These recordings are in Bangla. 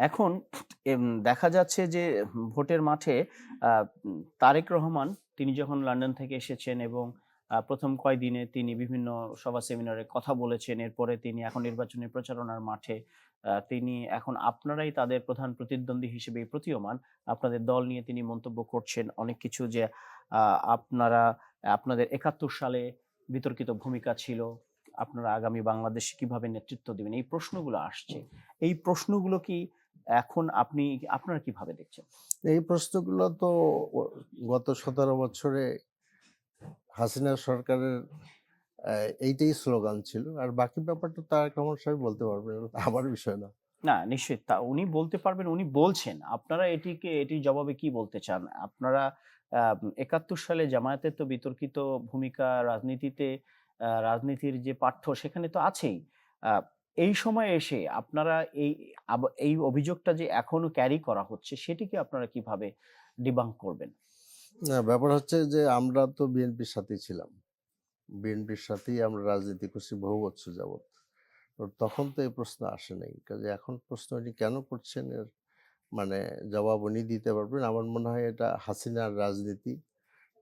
এখন দেখা যাচ্ছে যে ভোটের মাঠে তারেক রহমান তিনি যখন লন্ডন থেকে এসেছেন এবং প্রথম কয়দিনে তিনি বিভিন্ন সভা সেমিনারে কথা বলেছেন। এরপরে তিনি এখন নির্বাচনী প্রচারণার মাঠে তিনি এখন আপনারাই তাদের প্রধান প্রতিদ্বন্দ্বী হিসেবে প্রতীয়মান। আপনাদের দল নিয়ে তিনি মন্তব্য করছেন অনেক কিছু যে আপনারা আপনাদের ৭১ সালে বিতর্কিত ভূমিকা ছিল। আপনারা আগামী বাংলাদেশে কিভাবে নেতৃত্ব দিবেন? এই প্রশ্নগুলো আসছে। এই প্রশ্নগুলো কি এখন আপনারা কিভাবে দেখছেন? এই প্রশ্নগুলো তো গত ১৭ বছরে হাসিনা সরকারের এইটাই স্লোগান ছিল। আর বাকি ব্যাপারটা তারেক রহমান সাহেব বলতে পারবেন। এটা তো আমার বিষয় না। না, নিশ্চয়ই উনি বলতে পারবেন, উনি বলছেন। আপনারা এটির জবাবে কি বলতে চান? আপনারা ৭১ সালে জামায়াতের তো বিতর্কিত ভূমিকা রাজনীতির যে পাঠ্য সেখানে তো আছেই। আ এই সময়ে এসে আপনারা এই অভিযোগটা যে এখনো ক্যারি করা হচ্ছে সেটিকে আপনারা কিভাবে ডিবাঙ্ক করবেন? না, ব্যাপার হচ্ছে যে আমরা তো বিএনপির সাথেই ছিলাম। বিএনপির সাথেই আমরা রাজনীতি করছি বহু বছর যাবৎ। তো তখন তো এই প্রশ্ন আসে নাই। কাজে এখন প্রশ্ন উনি কেন করছেন এর মানে জবাব উনি দিতে পারবেন। আমার মনে হয় এটা হাসিনার রাজনীতি।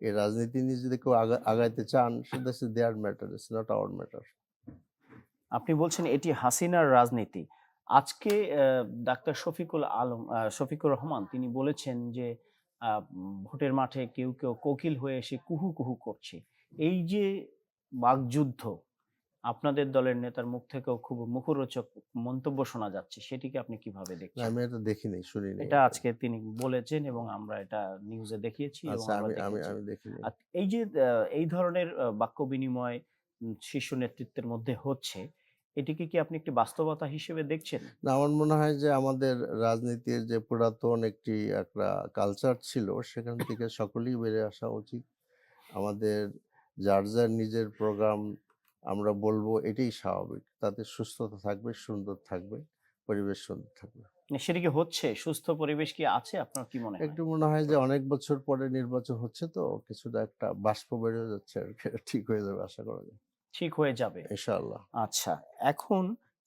এই রাজনীতি নিয়ে যদি কেউ আগাইতে চান সেটা হচ্ছে their matter, it's not our matter. আপনি বলছেন এটি হাসিনার রাজনীতি। আজকে ডাক্তার শফিকুর রহমান তিনি বলেছেন যে ভোটের মাঠে কেউ কোকিল হয়ে এসে কুহু, কুহু করছে। এই যে বাকযুদ্ধ আপনাদের দলের নেতার মুখ থেকেও খুব মুখরোচক মন্তব্য শোনা যাচ্ছে। সেটিকে আপনি কিভাবে না, দেখছেন? আমি এটা দেখি নাই, শুনি নাই এটা এটা। আজকে তিনি বলেছেন এবং আমরা এটা নিউজে দেখিয়েছি এবং আচ্ছা, আমরা আমি আমি দেখেছি। আমি দেখি নাই। এই যে এই ধরনের বাক্য বিনিময় শীর্ষ নেতৃত্বের মধ্যে হচ্ছে, এটিকে কি আপনি একটি বাস্তবতা হিসেবে দেখছেন? না, আমার মনে হয় যে আমাদের রাজনীতির যে পুরাতন একটা কালচার ছিল সেখান থেকে সকলেই বেরিয়ে আসা উচিত। আমাদের যার নিজের প্রোগ্রাম আমরা বলবো এটাই স্বাভাবিক। তাতে সুস্থতা থাকবে, সুন্দর থাকবে, পরিবেশ সুন্দর থাকবে। সেটি কি হচ্ছে? সুস্থ পরিবেশ কি আছে? আপনার কি মনে হয়? একটু মনে হয় যে অনেক বছর পরে নির্বাচন হচ্ছে তো কিছুটা একটা বাষ্প বেরিয়ে যাচ্ছে আরকি। ঠিক হয়ে যাবে আশা করা যায়। ঠিক হয়ে যাবে। ইনশাআল্লাহ। আচ্ছা, এখন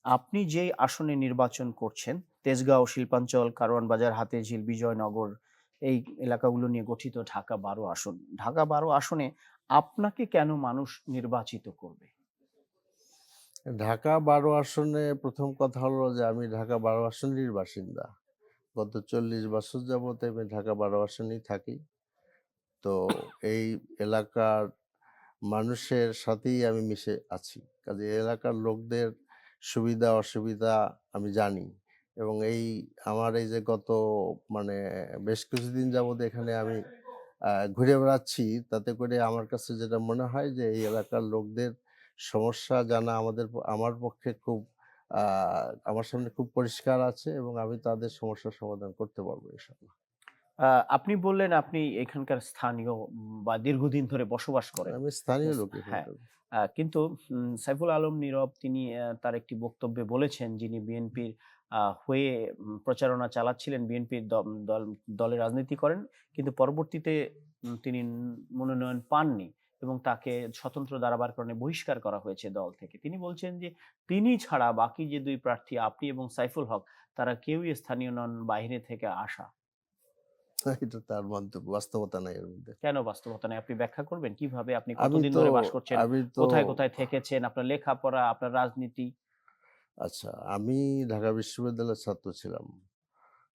আপনি যেই আসনে নির্বাচন করছেন, তেজগাঁও, শিল্পাঞ্চল, কারওয়ান বাজার, হাতিরঝিল, বিজয়নগর এই এলাকাগুলো নিয়ে গঠিত ঢাকা-১২ আসন। ঢাকা-১২ আসনে আপনাকে কেন মানুষ নির্বাচিত করবে? ঢাকা-১২ আসনে প্রথম কথা হলো যে আমি ঢাকা-১২ আসনেরই বাসিন্দা। গত ৪০ বছর যাবৎ আমি ঢাকা-১২ আসনেই থাকি। তো এই এলাকার মানুষের সাথেই আমি মিশে আছি। কাজেই এলাকার লোকদের সুবিধা অসুবিধা আমি জানি। এবং আমার এই যে গত মানে বেশ কিছুদিন যাবৎ এখানে আমি ঘুরে বেড়াচ্ছি, তাতে করে আমার কাছে যেটা মনে হয় যে এই এলাকার লোকদের সমস্যা জানা আমার পক্ষে খুব আ আমার সামনে খুব পরিষ্কার আছে এবং আমি তাদের সমস্যার সমাধান করতে পারবো ইনশাআল্লাহ। আ আপনি বললেন আপনি এখানকার স্থানীয় বা দীর্ঘদিন ধরে বসবাস করেন। আমি স্থানীয় লোক হ্যাঁ, এখানকার। কিন্তু সাইফুল আলম নীরব তিনি তার একটি বক্তব্যে বলেছেন যিনি বিএনপির হয়ে প্রচারণা চালাচ্ছিলেন, বিএনপির দলে রাজনীতি করেন। কিন্তু পরবর্তীতে তিনি মনোনয়ন পাননি এবং তাকে স্বতন্ত্র দাঁড়াবার কারণে বহিষ্কার করা হয়েছে দল থেকে। তিনি বলছেন যে তিনি ছাড়া বাকি যে ২ প্রার্থী আপনি এবং সাইফুল হক তারা কেউই স্থানীয় নন, বাইরে থেকে আসা। এটা তার মন্তব্য, বাস্তবতা নাই এর মধ্যে। কেন বাস্তবতা নাই? আপনি ব্যাখ্যা করবেন? কিভাবে আপনি আমি কতদিন তো ধরে বাস করছেন? আমি তো কোথায়, কোথায় থেকেছেন? আপনার লেখাপড়া, আপনার রাজনীতি? আচ্ছা, আমি ঢাকা বিশ্ববিদ্যালয়ের ছাত্র ছিলাম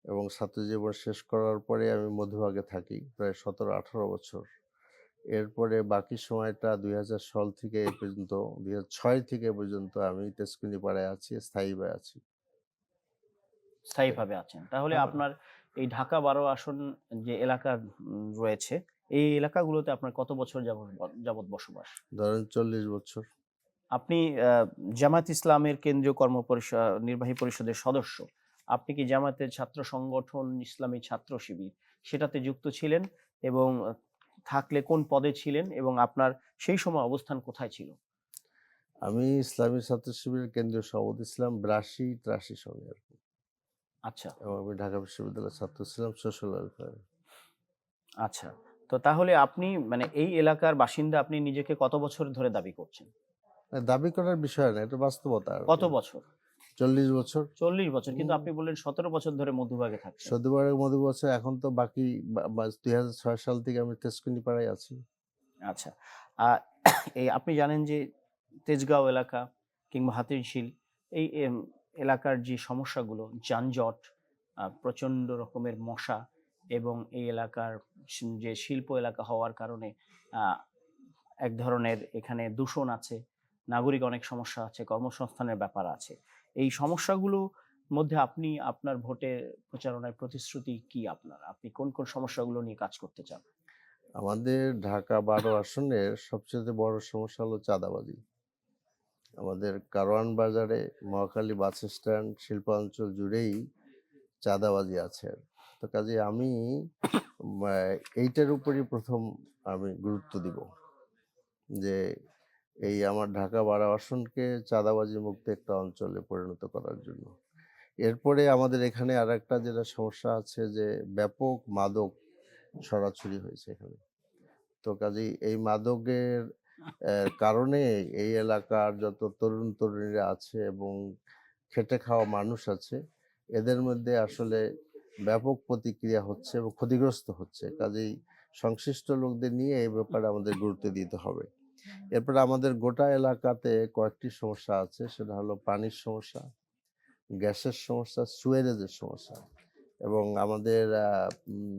এবং ছাত্র জীবন শেষ করার পরে আমি মধুবাগে থাকি প্রায় ১৭-১৮ বছর। এরপরে বাকি সময়টা ২০০০ সাল থেকে এ পর্যন্ত ২০০৬ থেকে এ পর্যন্ত আমি তেজকুনিপাড়ায় আছি, স্থায়ীভাবে আছি। স্থায়ীভাবে আছেন। তাহলে হ্যাঁ, আপনার এই ঢাকা-১২ আসন যে এলাকা রয়েছে, এই এলাকাগুলোতে আপনার কত বছর যাবৎ বসবাস? ধরেন ৪০ বছর। আপনি জামায়াত ইসলামের কেন্দ্রীয় নির্বাহী পরিষদের সদস্য। আপনি কি জামায়াতের ছাত্র সংগঠন ইসলামী ছাত্র শিবির সেটাতে যুক্ত ছিলেন এবং থাকলে কোন পদে ছিলেন এবং আপনার সেই সময় অবস্থান কোথায় ছিল? আমি ইসলামী ছাত্র শিবিরের কেন্দ্রীয় সভাপতি ছিলাম ৮২-৮৩ সনে আরকি। আচ্ছা। এবং আমি ঢাকা বিশ্ববিদ্যালয়ের ছাত্র ছিলাম সোশ্যাল ওয়েলফেয়ারে। আচ্ছা। তো তাহলে আপনি মানে এই এলাকার বাসিন্দা আপনি নিজেকে কত বছর ধরে দাবি করছেন? দাবি করার বিষয় না, এটা বাস্তবতা কত আরকি। বছর? 40 বছর। 40 বছর, কিন্তু হুম। আপনি বললেন 17 বছর ধরে মধুবাগে থাকছেন। সদ্যবারের মধু বছর এখন তো বাকি 2006 সাল থেকে আমি তেজকুনি পাড়ায় আছি। আচ্ছা। আ এই আপনি জানেন যে তেজগাঁও এলাকা কিংবা হাতিরঝিল এই এলাকার যে সমস্যাগুলো, যানজট, প্রচণ্ড রকমের মশা এবং এই এলাকার যে শিল্প এলাকা হওয়ার কারণে আ এক ধরনের এখানে দূষণ আছে, নাগরিক অনেক সমস্যা আছে, কর্মসংস্থানের ব্যাপার আছে। এই সমস্যাগুলোর মধ্যে আপনি আপনার ভোটের প্রচারণায় প্রতিশ্রুতি কি আপনার? আপনি কোন সমস্যাগুলো নিয়ে কাজ করতে চান? আমাদের ঢাকা 12 আসনের সবচেয়ে বড় সমস্যা হলো চাঁদাবাজি। আমাদের কারওয়ান বাজারে, মহাখালী বাস স্ট্যান্ড, শিল্পাঞ্চল জুড়েই চাঁদাবাজি আছে। তো কাজেই আমি এইটার উপরই ১ম আমি গুরুত্ব দিব। যে এই আমার ঢাকা 12 আসনকে চাঁদাবাজি মুক্ত একটা অঞ্চলে পরিণত করার জন্য। এরপরে আমাদের এখানে আরেকটা যেটা সমস্যা আছে যে ব্যাপক মাদক ছড়াছড়ি হয়েছে এখানে। তো কাজেই এই মাদকের কারণে এই এলাকার যত তরুণ-তরুণীরা আছে এবং খেটে খাওয়া মানুষ আছে, এদের মধ্যে আসলে ব্যাপক প্রতিক্রিয়া হচ্ছে এবং ক্ষতিগ্রস্ত হচ্ছে। কাজেই সংশ্লিষ্ট লোকদের নিয়ে এই ব্যাপারে আমাদের গুরুত্ব দিতে হবে। এরপরে আমাদের গোটা এলাকাতে কয়েকটি সমস্যা আছে। সেটা হলো পানির সমস্যা, গ্যাসের সমস্যা, সুয়ারেজের সমস্যা এবং আমাদের উম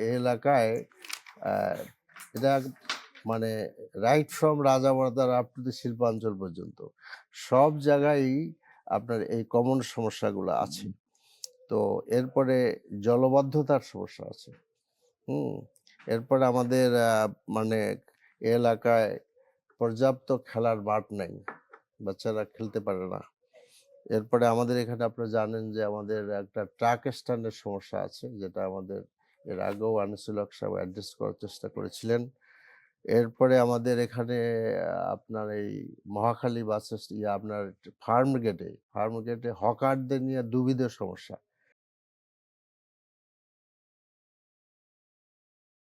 এই এলাকায় আ এটা মানে right from Rajabazar up to the শিল্পাঞ্চল পর্যন্ত সব জায়গায়ই আপনার এই কমন সমস্যাগুলো আছে। তো এরপরে জলবদ্ধতার সমস্যা আছে। হুম? এরপরে আমাদের মানে এ এলাকায় পর্যাপ্ত খেলার মাঠ নাই। বাচ্চারা খেলতে পারে না। এরপরে আমাদের এখানে আপনারা জানেন যে আমাদের একটা ট্রাক স্ট্যান্ডের সমস্যা আছে, যেটা আমাদের এর আগেও আনিসুল হক সাহেব অ্যাড্রেস করার চেষ্টা করেছিলেন। এরপরে আমাদের এখানে আপনার এই মহাখালী বাস আপনার ফার্ম গেটে হকারদের নিয়ে দুবিধ সমস্যা।